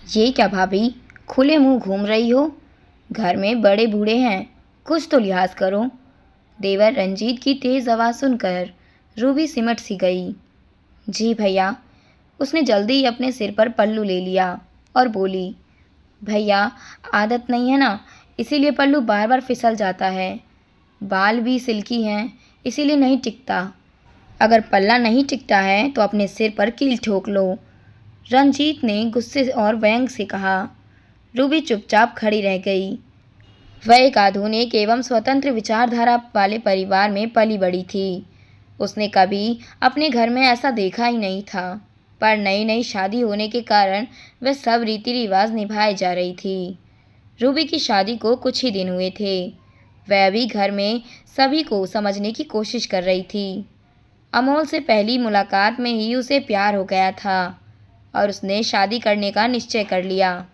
ये क्या भाभी, खुले मुंह घूम रही हो? घर में बड़े बूढ़े हैं, कुछ तो लिहाज करो। देवर रंजीत की तेज आवाज़ सुनकर रूबी सिमट सी गई। जी भैया। उसने जल्दी ही अपने सिर पर पल्लू ले लिया और बोली, भैया आदत नहीं है ना, इसीलिए पल्लू बार बार फिसल जाता है। बाल भी सिल्की हैं, इसीलिए नहीं टिकता। अगर पल्ला नहीं टिकता है तो अपने सिर पर कील ठोक लो। रंजीत ने गुस्से और व्यंग से कहा। रूबी चुपचाप खड़ी रह गई। वह एक आधुनिक एवं स्वतंत्र विचारधारा वाले परिवार में पली बड़ी थी। उसने कभी अपने घर में ऐसा देखा ही नहीं था, पर नई नई शादी होने के कारण वह सब रीति रिवाज निभाए जा रही थी। रूबी की शादी को कुछ ही दिन हुए थे। वह भी घर में सभी को समझने की कोशिश कर रही थी। अमोल से पहली मुलाकात में ही उसे प्यार हो गया था और उसने शादी करने का निश्चय कर लिया।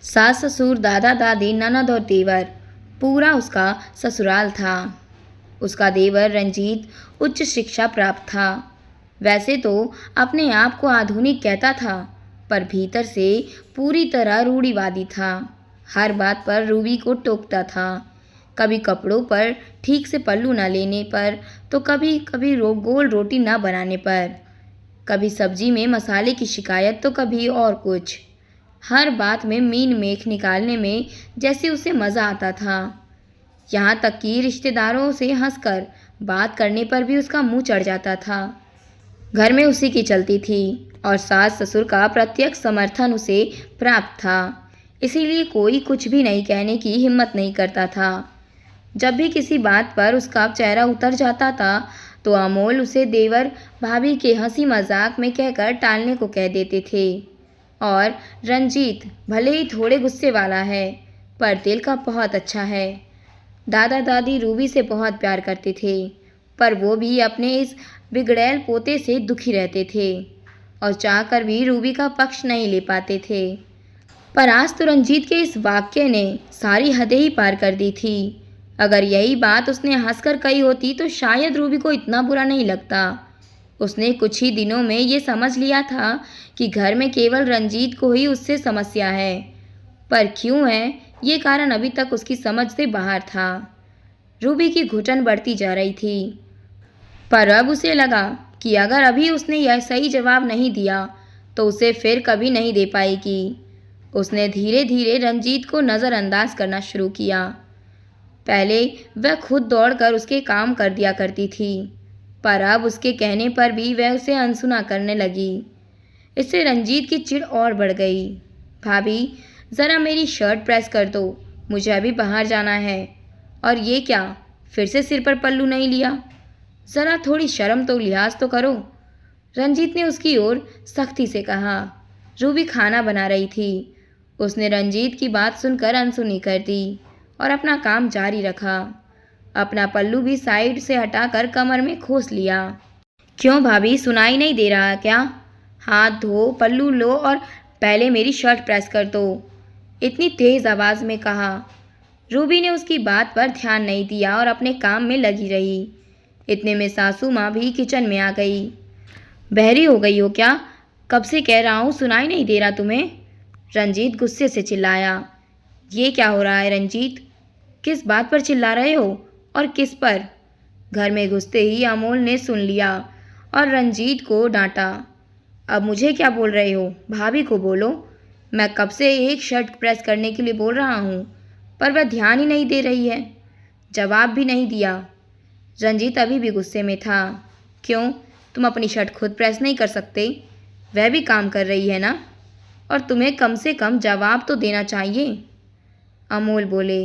सास ससुर, दादा दादी, ननद और देवर, पूरा उसका ससुराल था। उसका देवर रंजीत उच्च शिक्षा प्राप्त था। वैसे तो अपने आप को आधुनिक कहता था, पर भीतर से पूरी तरह रूढ़िवादी था। हर बात पर रूबी को टोकता था। कभी कपड़ों पर ठीक से पल्लू न लेने पर, तो कभी कभी गोल रोटी न बनाने पर, कभी सब्जी में मसाले की शिकायत, तो कभी और कुछ। हर बात में मीन मेख निकालने में जैसे उसे मज़ा आता था। यहाँ तक कि रिश्तेदारों से हंसकर बात करने पर भी उसका मुंह चढ़ जाता था। घर में उसी की चलती थी और सास ससुर का प्रत्यक्ष समर्थन उसे प्राप्त था। इसीलिए कोई कुछ भी नहीं कहने की हिम्मत नहीं करता था। जब भी किसी बात पर उसका चेहरा उतर जाता था तो अमोल उसे देवर भाभी के हंसी मजाक में कहकर टालने को कह देते थे। और रंजीत भले ही थोड़े गुस्से वाला है, पर दिल का बहुत अच्छा है। दादा दादी रूबी से बहुत प्यार करते थे, पर वो भी अपने इस बिगड़ैल पोते से दुखी रहते थे और चाहकर भी रूबी का पक्ष नहीं ले पाते थे। पर आज तो रंजीत के इस वाक्य ने सारी हदें ही पार कर दी थी। अगर यही बात उसने हंसकर कही होती तो शायद रूबी को इतना बुरा नहीं लगता। उसने कुछ ही दिनों में ये समझ लिया था कि घर में केवल रंजीत को ही उससे समस्या है, पर क्यों है ये कारण अभी तक उसकी समझ से बाहर था। रूबी की घुटन बढ़ती जा रही थी, पर अब उसे लगा कि अगर अभी उसने यह सही जवाब नहीं दिया तो उसे फिर कभी नहीं दे पाएगी। उसने धीरे धीरे रंजीत को नज़रअंदाज करना शुरू किया। पहले वह खुद दौड़कर उसके काम कर दिया करती थी, पर अब उसके कहने पर भी वह उसे अनसुना करने लगी। इससे रंजीत की चिढ़ और बढ़ गई। भाभी ज़रा मेरी शर्ट प्रेस कर दो, मुझे अभी बाहर जाना है। और ये क्या, फिर से सिर पर पल्लू नहीं लिया? ज़रा थोड़ी शर्म तो लिहाज तो करो। रंजीत ने उसकी ओर सख्ती से कहा। रूबी खाना बना रही थी। उसने रंजीत की बात सुनकर अनसुनी कर दी और अपना काम जारी रखा। अपना पल्लू भी साइड से हटाकर कमर में खोस लिया। क्यों भाभी, सुनाई नहीं दे रहा क्या? हाथ धो, पल्लू लो और पहले मेरी शर्ट प्रेस कर दो, इतनी तेज आवाज़ में कहा। रूबी ने उसकी बात पर ध्यान नहीं दिया और अपने काम में लगी रही। इतने में सासू माँ भी किचन में आ गई। बहरी हो गई हो क्या? कब से कह रहा हूँ, सुनाई नहीं दे रहा तुम्हें? रंजीत गुस्से से चिल्लाया। ये क्या हो रहा है रंजीत? किस बात पर चिल्ला रहे हो और किस पर? घर में घुसते ही अमोल ने सुन लिया और रंजीत को डांटा। अब मुझे क्या बोल रहे हो? भाभी को बोलो। मैं कब से एक शर्ट प्रेस करने के लिए बोल रहा हूँ, पर वह ध्यान ही नहीं दे रही है। जवाब भी नहीं दिया। रंजीत अभी भी गुस्से में था। क्यों, तुम अपनी शर्ट खुद प्रेस नहीं कर सकते? वह भी काम कर रही है ना, और तुम्हें कम से कम जवाब तो देना चाहिए। अमोल बोले।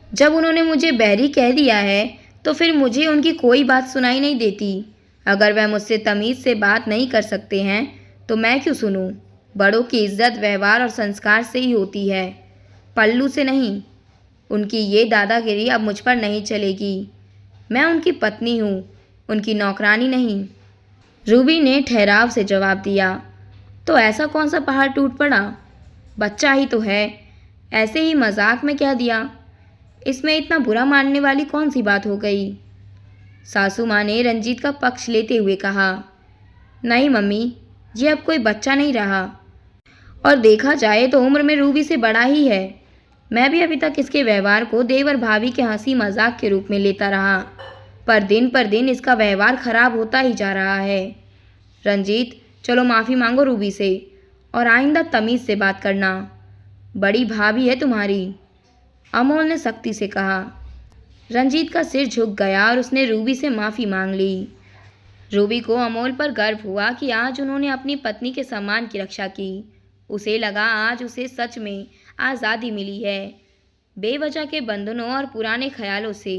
जब उन्होंने मुझे बहरी कह दिया है तो फिर मुझे उनकी कोई बात सुनाई नहीं देती। अगर वह मुझसे तमीज़ से बात नहीं कर सकते हैं तो मैं क्यों सुनूं? बड़ों की इज्जत व्यवहार और संस्कार से ही होती है, पल्लू से नहीं। उनकी ये दादागिरी अब मुझ पर नहीं चलेगी। मैं उनकी पत्नी हूँ, उनकी नौकरानी नहीं। रूबी ने ठहराव से जवाब दिया। तो ऐसा कौन सा पहाड़ टूट पड़ा? बच्चा ही तो है, ऐसे ही मजाक में कह दिया। इसमें इतना बुरा मानने वाली कौन सी बात हो गई? सासू माँ ने रंजीत का पक्ष लेते हुए कहा। नहीं मम्मी, ये अब कोई बच्चा नहीं रहा। और देखा जाए तो उम्र में रूबी से बड़ा ही है। मैं भी अभी तक इसके व्यवहार को देवर भाभी के हंसी मजाक के रूप में लेता रहा, पर दिन इसका व्यवहार खराब होता ही जा रहा है। रंजीत, चलो माफ़ी मांगो रूबी से और आइंदा तमीज़ से बात करना। बड़ी भाभी है तुम्हारी, अमोल ने सख्ती से कहा। रंजीत का सिर झुक गया और उसने रूबी से माफ़ी मांग ली। रूबी को अमोल पर गर्व हुआ कि आज उन्होंने अपनी पत्नी के सम्मान की रक्षा की। उसे लगा आज उसे सच में आज़ादी मिली है, बेवजह के बंधनों और पुराने ख्यालों से।